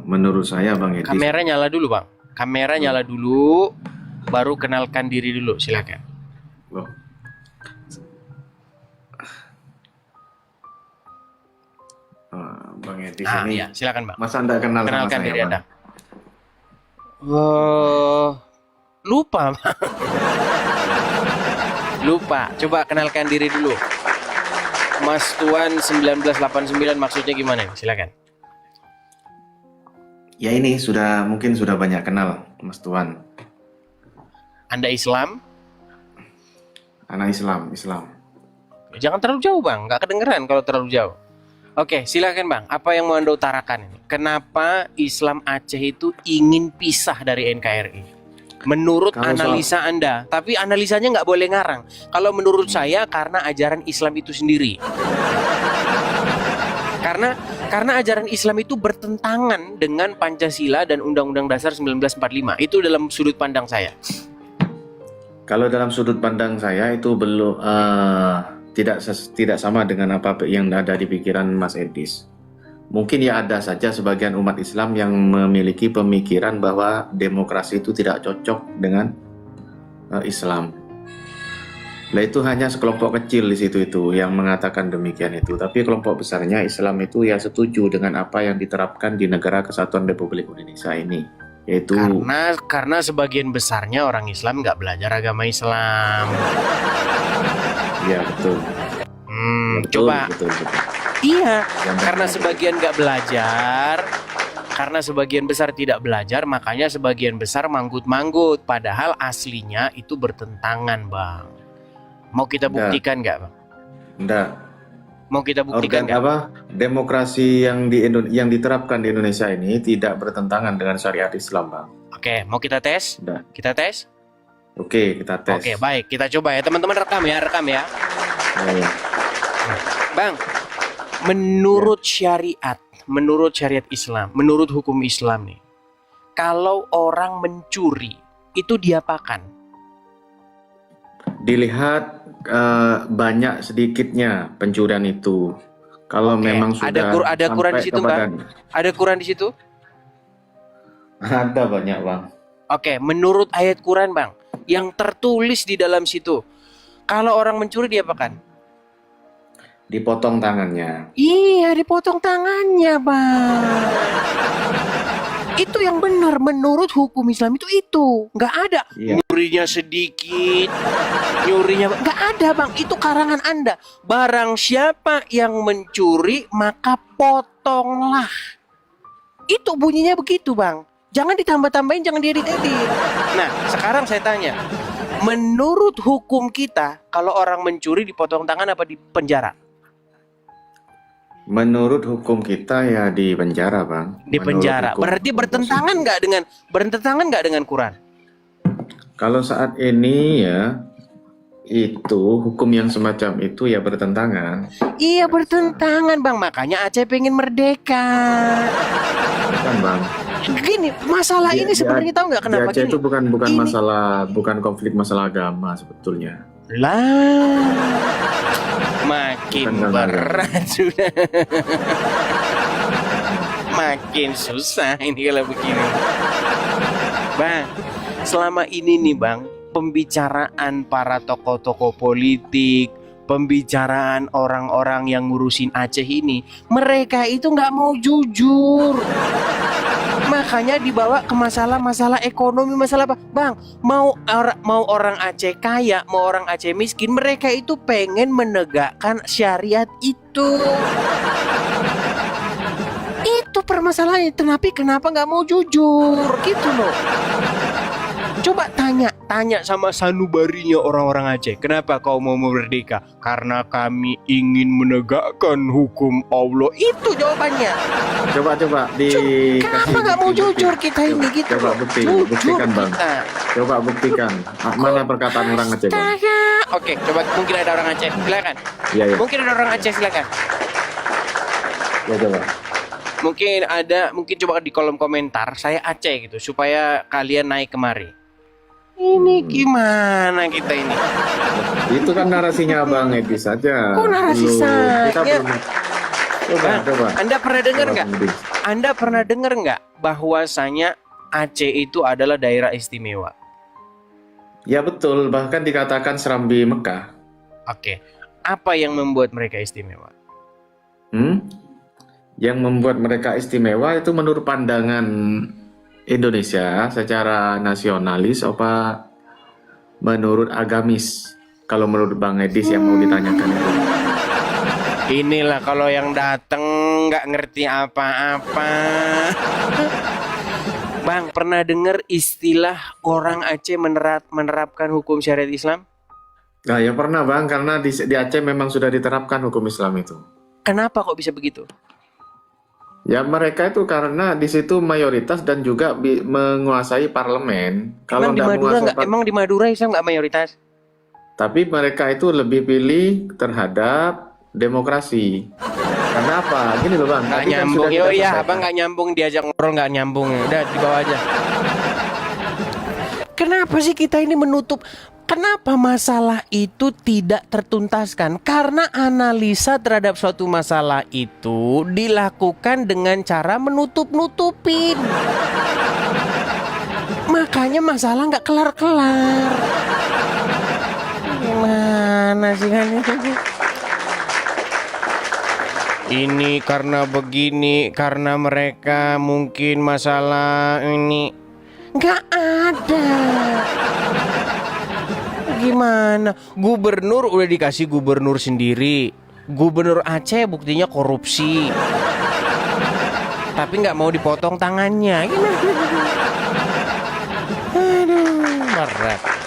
menurut saya Bang Edi. Kamera nyala dulu Bang. Kamera nyala dulu, baru kenalkan diri dulu, silakan. Loh. Bang Edi Nah, ini ya, silakan Bang. masa Anda kenal sama Kenalkan saya diri Bang? Anda. Lupa Bang. Lupa. Coba kenalkan diri dulu. Mas Tuan 1989 maksudnya gimana? Silakan. Ya ini mungkin sudah banyak kenal Mas Tuan. Anda Islam? Anak Islam. Jangan terlalu jauh Bang, nggak kedengeran kalau terlalu jauh. Oke, silakan Bang. Apa yang mau Anda utarakan ini? Kenapa Islam Aceh itu ingin pisah dari NKRI? Menurut analisa Anda, tapi analisanya nggak boleh ngarang. Kalau menurut saya karena ajaran Islam itu sendiri. Karena ajaran Islam itu bertentangan dengan Pancasila dan Undang-Undang Dasar 1945. Itu dalam sudut pandang saya. Kalau dalam sudut pandang saya itu belum tidak sama dengan apa yang ada di pikiran Mas Edis. Mungkin ya ada saja sebagian umat Islam yang memiliki pemikiran bahwa demokrasi itu tidak cocok dengan Islam. Nah itu hanya sekelompok kecil di situ itu yang mengatakan demikian itu. Tapi kelompok besarnya Islam itu ya setuju dengan apa yang diterapkan di Negara Kesatuan Republik Indonesia ini, yaitu karena sebagian besarnya orang Islam nggak belajar agama Islam. Iya betul. Coba. Betul. Iya, karena sebagian nggak belajar, karena sebagian besar tidak belajar, makanya sebagian besar manggut-manggut. Padahal aslinya itu bertentangan, Bang. Mau kita buktikan nggak, Bang? Enggak. Mau kita buktikan nggak? Demokrasi yang diterapkan di Indonesia ini tidak bertentangan dengan syariat Islam, Bang. Oke, mau kita tes? Udah. Kita tes? Oke, kita tes. Oke, baik. Kita coba ya, teman-teman rekam ya. Ya. Bang, menurut syariat Islam, menurut hukum Islam nih, kalau orang mencuri itu diapakan? Dilihat banyak sedikitnya pencurian itu. Kalau memang sudah ada Quran di situ, Bang? Ada Quran di situ? Ada banyak, Bang. Oke, menurut ayat Quran, Bang, yang tertulis di dalam situ, kalau orang mencuri diapakan? Dipotong tangannya. Iya, dipotong tangannya, Bang. Itu yang benar menurut hukum Islam itu nggak ada. Iya. Nyurinya sedikit, nggak ada, Bang. Itu karangan Anda. Barang siapa yang mencuri maka potonglah. Itu bunyinya begitu, Bang. Jangan ditambah-tambahin, jangan diedit-edit. Nah, sekarang saya tanya, menurut hukum kita, kalau orang mencuri dipotong tangan apa di penjara? Menurut hukum kita ya di penjara, Bang. Di penjara. Berarti bertentangan nggak dengan Quran? Kalau saat ini ya itu hukum yang semacam itu ya bertentangan. Iya, bertentangan, Bang. Makanya Aceh pengen merdeka. Bukan, Bang. Gini, masalah ini sebenarnya tahu nggak kenapa di Aceh gini? Itu bukan konflik masalah agama sebetulnya. Lah, makin berat sudah. Makin susah ini kalau begini. Bang, selama ini nih, Bang, pembicaraan para tokoh-tokoh politik, pembicaraan orang-orang yang ngurusin Aceh ini, mereka itu nggak mau jujur. Makanya dibawa ke masalah ekonomi, masalah apa? Bang, mau orang Aceh kaya, mau orang Aceh miskin, mereka itu pengen menegakkan syariat itu. Itu permasalahannya. Kenapa nggak mau jujur gitu loh? Coba tanya sama sanubarinya orang-orang Aceh. Kenapa kau mau merdeka? Karena kami ingin menegakkan hukum Allah. Itu jawabannya. Coba kenapa nggak mau jujur kita ini gitu? Coba buktikan, Bang. Coba buktikan. Mana perkataan orang Aceh, Bang? Oke, coba mungkin ada orang Aceh. Silakan. Iya. Mungkin ada orang Aceh, silakan. Ya coba. Mungkin coba di kolom komentar saya Aceh gitu supaya kalian naik kemari. Ini gimana kita ini? Itu kan narasinya Bang Edi saja. Kok narasi saya? Coba. Anda pernah dengar Coba, nggak? Budi. Anda pernah dengar nggak bahwasanya Aceh itu adalah daerah istimewa? Ya betul, bahkan dikatakan Serambi Mekah. Oke, apa yang membuat mereka istimewa? Yang membuat mereka istimewa itu menurut pandangan Indonesia secara nasionalis apa menurut agamis? Kalau menurut Bang Edis yang mau ditanyakan itu. Inilah kalau yang dateng nggak ngerti apa-apa. Bang, pernah dengar istilah orang Aceh menerapkan hukum syariat Islam? Nah, ya pernah Bang, karena di Aceh memang sudah diterapkan hukum Islam itu. Kenapa kok bisa begitu? Ya mereka itu karena di situ mayoritas dan juga menguasai parlemen. Kalau nggak menguasai emang di Madura Islam nggak mayoritas? tapi mereka itu lebih pilih terhadap demokrasi. Karena apa? Gini loh Bang. Nggak tadi kan nyambung. sudah kita Yo iya, sampaikan. abang nggak nyambung, diajak ngobrol nggak nyambung. Udah dibawa aja. Kenapa sih kita ini menutup? Kenapa masalah itu tidak tertuntaskan? Karena analisa terhadap suatu masalah itu dilakukan dengan cara menutup-nutupin. Makanya masalah nggak kelar-kelar. Gimana sih kan itu? Ini karena begini, karena mereka mungkin masalah ini. Nggak ada. Gimana? Gubernur udah dikasih gubernur sendiri. Gubernur Aceh buktinya korupsi. Tapi nggak mau dipotong tangannya. Gimana? Aduh, berat.